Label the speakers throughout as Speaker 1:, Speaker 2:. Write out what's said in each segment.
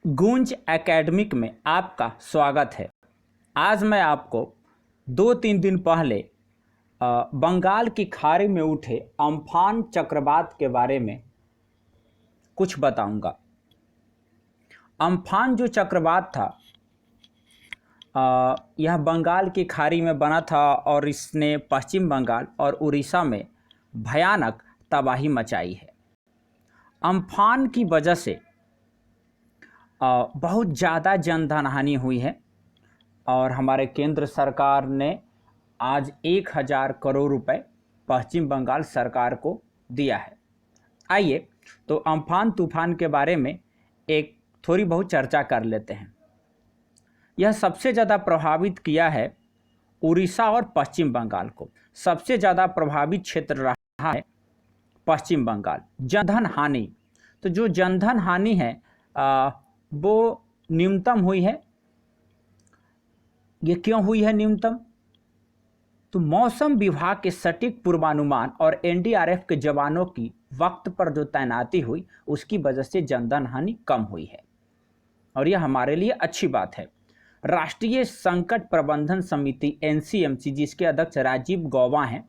Speaker 1: गूंज एकेडमिक में आपका स्वागत है। आज मैं आपको 2-3 दिन पहले बंगाल की खाड़ी में उठे अम्फान चक्रवात के बारे में कुछ बताऊंगा। अम्फान जो चक्रवात था यह बंगाल की खाड़ी में बना था और इसने पश्चिम बंगाल और उड़ीसा में भयानक तबाही मचाई है। अम्फान की वजह से बहुत ज़्यादा जनधन हानि हुई है और हमारे केंद्र सरकार ने आज 1000 करोड़ रुपए पश्चिम बंगाल सरकार को दिया है। आइए तो अम्फान तूफान के बारे में एक थोड़ी बहुत चर्चा कर लेते हैं। यह सबसे ज़्यादा प्रभावित किया है उड़ीसा और पश्चिम बंगाल को। सबसे ज़्यादा प्रभावित क्षेत्र रहा है पश्चिम बंगाल। जनधन हानि, तो जो जनधन हानि है वो न्यूनतम हुई है। ये क्यों हुई है न्यूनतम? तो मौसम विभाग के सटीक पूर्वानुमान और एनडीआरएफ के जवानों की वक्त पर जो तैनाती हुई उसकी वजह से जनधन हानि कम हुई है और यह हमारे लिए अच्छी बात है। राष्ट्रीय संकट प्रबंधन समिति एनसीएमसी, जिसके अध्यक्ष राजीव गौबा हैं,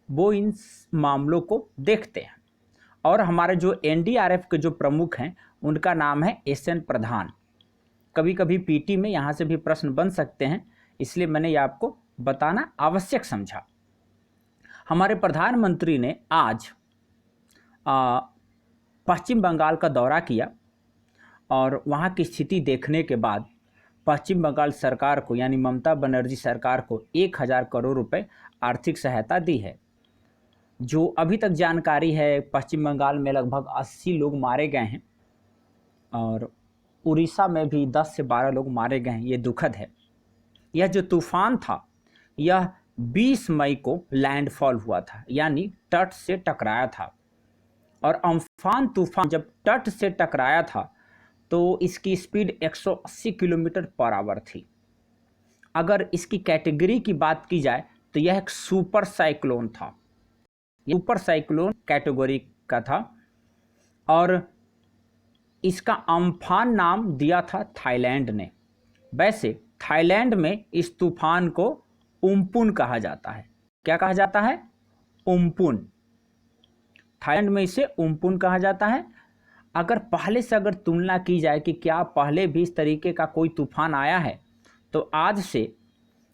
Speaker 1: वो इन मामलों को देखते हैं और हमारे जो एनडीआरएफ के जो प्रमुख हैं उनका नाम है एसएन प्रधान। कभी कभी पीटी में यहाँ से भी प्रश्न बन सकते हैं, इसलिए मैंने ये आपको बताना आवश्यक समझा। हमारे प्रधानमंत्री ने आज पश्चिम बंगाल का दौरा किया और वहाँ की स्थिति देखने के बाद पश्चिम बंगाल सरकार को यानी ममता बनर्जी सरकार को 1000 करोड़ रुपए आर्थिक सहायता दी है। जो अभी तक जानकारी है, पश्चिम बंगाल में लगभग 80 लोग मारे गए हैं और उड़ीसा में भी 10 से 12 लोग मारे गए हैं। ये दुखद है। यह जो तूफान था यह 20 मई को लैंडफॉल हुआ था, यानी तट से टकराया था। और अम्फान तूफान जब तट से टकराया था तो इसकी स्पीड 180 किलोमीटर पर आवर थी। अगर इसकी कैटेगरी की बात की जाए तो यह एक सुपर साइक्लोन था। सुपर साइक्लोन कैटेगरी का था और इसका अम्फान नाम दिया था थाईलैंड ने। वैसे थाईलैंड में इस तूफान को उम्पुन कहा जाता है। क्या कहा जाता है? उम्पुन। थाईलैंड में इसे उम्पुन कहा जाता है। अगर पहले से अगर तुलना की जाए कि क्या पहले भी इस तरीके का कोई तूफान आया है, तो आज से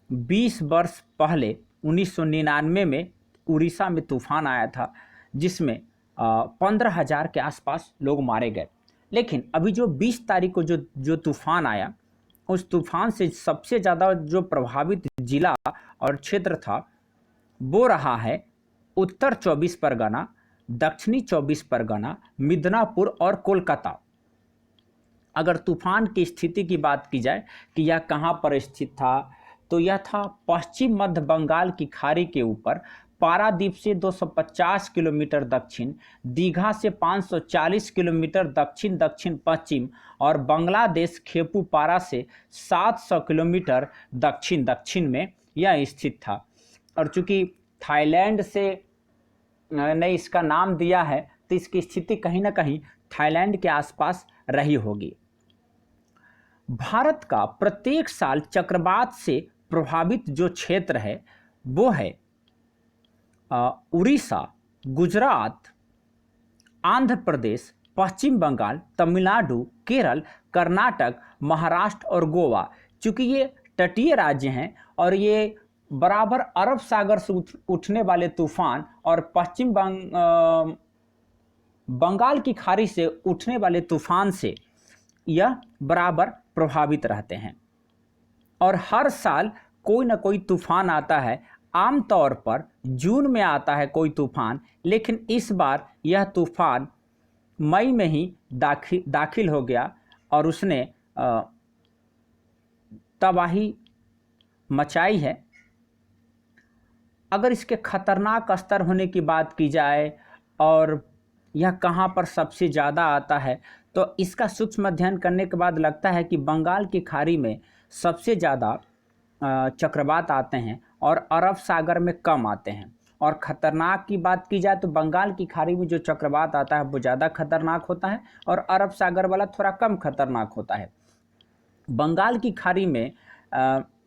Speaker 1: 20 वर्ष पहले 1999 में उड़ीसा में तूफान आया था जिसमें 15,000 के आसपास लोग मारे गए। लेकिन अभी जो 20 तारीख को जो तूफान आया, उस तूफान से सबसे ज़्यादा जो प्रभावित जिला और क्षेत्र था वो रहा है उत्तर 24 परगना, दक्षिणी 24 परगना, मिदनापुर और कोलकाता। अगर तूफान की स्थिति की बात की जाए कि यह कहाँ पर स्थित था, तो यह था पश्चिम मध्य बंगाल की खाड़ी के ऊपर, पारादीप से 250 किलोमीटर दक्षिण, दीघा से 540 किलोमीटर दक्षिण दक्षिण पश्चिम और बांग्लादेश खेपुपारा से 700 किलोमीटर दक्षिण दक्षिण में यह स्थित था। और चूंकि थाईलैंड से ने इसका नाम दिया है तो इसकी स्थिति कहीं ना कहीं थाईलैंड के आसपास रही होगी। भारत का प्रत्येक साल चक्रवात से प्रभावित जो क्षेत्र है वो है उड़ीसा, गुजरात, आंध्र प्रदेश, पश्चिम बंगाल, तमिलनाडु, केरल, कर्नाटक, महाराष्ट्र और गोवा। चूँकि ये तटीय राज्य हैं और ये बराबर अरब सागर से उठने वाले तूफान और पश्चिम बंगाल की खाड़ी से उठने वाले तूफान से यह बराबर प्रभावित रहते हैं और हर साल कोई ना कोई तूफान आता है। आमतौर पर जून में आता है कोई तूफान, लेकिन इस बार यह तूफान मई में ही दाखिल हो गया और उसने तबाही मचाई है। अगर इसके खतरनाक स्तर होने की बात की जाए और यह कहाँ पर सबसे ज़्यादा आता है, तो इसका सूक्ष्म अध्ययन करने के बाद लगता है कि बंगाल की खाड़ी में सबसे ज़्यादा चक्रवात आते हैं और अरब सागर में कम आते हैं। और खतरनाक की बात की जाए तो बंगाल की खाड़ी में जो चक्रवात आता है वो ज़्यादा खतरनाक होता है और अरब सागर वाला थोड़ा कम खतरनाक होता है। बंगाल की खाड़ी में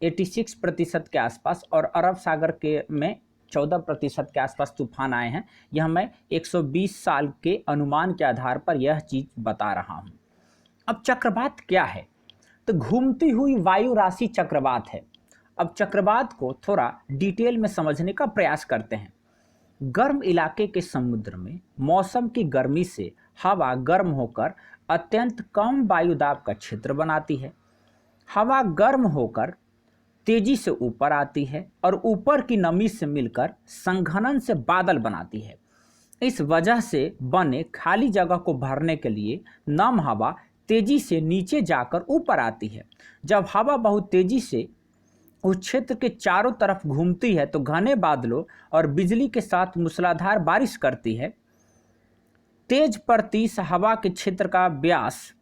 Speaker 1: 86% के आसपास और अरब सागर के में 14% के आसपास तूफान आए हैं। यह मैं 120 साल के अनुमान के आधार पर यह चीज़ बता रहा हूँ। अब चक्रवात क्या है? तो घूमती हुई वायु राशि चक्रवात है। अब चक्रवात को थोड़ा डिटेल में समझने का प्रयास करते हैं। गर्म इलाके के समुद्र में मौसम की गर्मी से हवा गर्म होकर अत्यंत कम वायुदाब का क्षेत्र बनाती है। हवा गर्म होकर तेजी से ऊपर आती है और ऊपर की नमी से मिलकर संघनन से बादल बनाती है। इस वजह से बने खाली जगह को भरने के लिए नम हवा तेजी से नीचे जाकर ऊपर आती है। जब हवा बहुत तेजी से उस क्षेत्र के चारों तरफ घूमती है तो घने बादलों और बिजली के साथ मूसलाधार बारिश करती है। तेज प्रतीस हवा के क्षेत्र का व्यास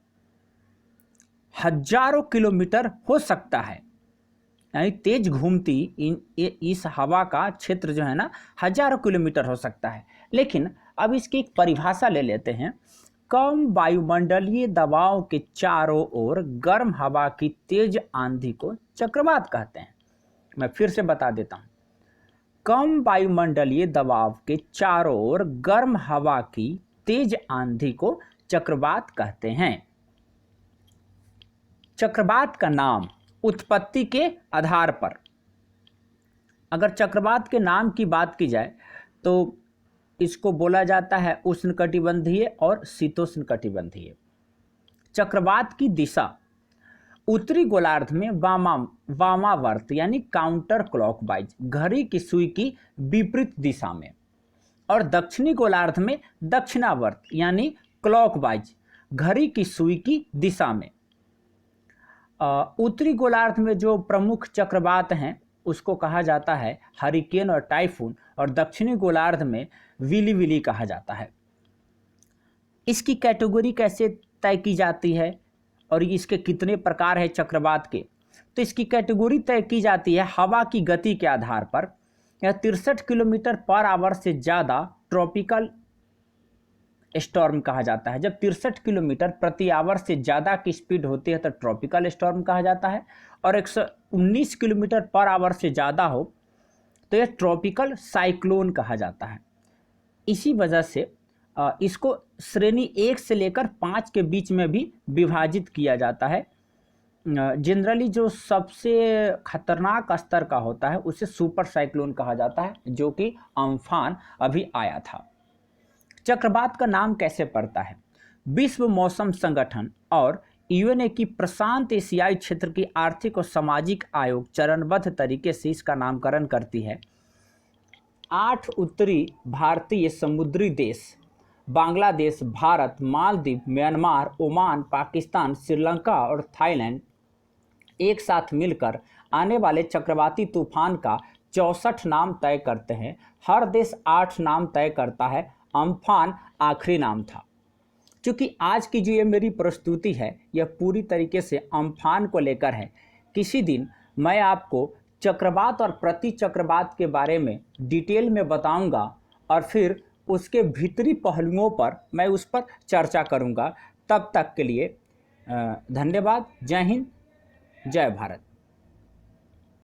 Speaker 1: हजारों किलोमीटर हो सकता है, यानी तेज घूमती इस हवा का क्षेत्र जो है ना हजारों किलोमीटर हो सकता है। लेकिन अब इसकी एक परिभाषा ले लेते हैं। कम वायुमंडलीय दबाव के चारों ओर गर्म हवा की तेज आंधी को चक्रवात कहते हैं। मैं फिर से बता देता हूं। कम वायुमंडलीय दबाव के चारों ओर गर्म हवा की तेज आंधी को चक्रवात कहते हैं। चक्रवात का नाम उत्पत्ति के आधार पर, अगर चक्रवात के नाम की बात की जाए तो इसको बोला जाता है उष्णकटिबंधीय और शीतोष्णकटिबंधीय। चक्रवात की दिशा उत्तरी गोलार्ध में वामावर्त यानी काउंटर क्लॉकवाइज घड़ी की सुई की विपरीत दिशा में, और दक्षिणी गोलार्ध में दक्षिणावर्त यानी क्लॉकवाइज घड़ी की सुई की दिशा में। उत्तरी गोलार्ध में जो प्रमुख चक्रवात हैं उसको कहा जाता है हरिकेन और टाइफून, और दक्षिणी गोलार्ध में विली विली कहा जाता है। इसकी कैटेगरी कैसे तय की जाती है और इसके कितने प्रकार है चक्रवात के? तो इसकी कैटेगरी तय की जाती है हवा की गति के आधार पर। यह 63 किलोमीटर पर आवर से ज़्यादा ट्रॉपिकल स्टॉर्म कहा जाता है। जब 63 किलोमीटर प्रति आवर से ज़्यादा की स्पीड होती है तो ट्रॉपिकल स्टॉर्म कहा जाता है, और 119 किलोमीटर पर आवर से ज़्यादा हो तो यह ट्रॉपिकल साइक्लोन कहा जाता है। इसी वजह से इसको श्रेणी 1 से लेकर 5 के बीच में भी विभाजित किया जाता है। जनरली जो सबसे खतरनाक स्तर का होता है उसे सुपर साइक्लोन कहा जाता है, जो कि अम्फान अभी आया था। चक्रवात का नाम कैसे पड़ता है? विश्व मौसम संगठन और यूएनए की प्रशांत एशियाई क्षेत्र की आर्थिक और सामाजिक आयोग चरणबद्ध तरीके से इसका नामकरण करती है। 8 उत्तरी भारतीय समुद्री देश बांग्लादेश, भारत, मालदीव, म्यांमार, ओमान, पाकिस्तान, श्रीलंका और थाईलैंड एक साथ मिलकर आने वाले चक्रवाती तूफान का 64 नाम तय करते हैं। हर देश 8 नाम तय करता है। अम्फान आखिरी नाम था। क्योंकि आज की जो ये मेरी प्रस्तुति है यह पूरी तरीके से अम्फान को लेकर है। किसी दिन मैं आपको चक्रवात और प्रति चक्रवात के बारे में डिटेल में बताऊंगा और फिर उसके भीतरी पहलुओं पर मैं उस पर चर्चा करूंगा। तब तक के लिए धन्यवाद। जय हिंद, जय भारत।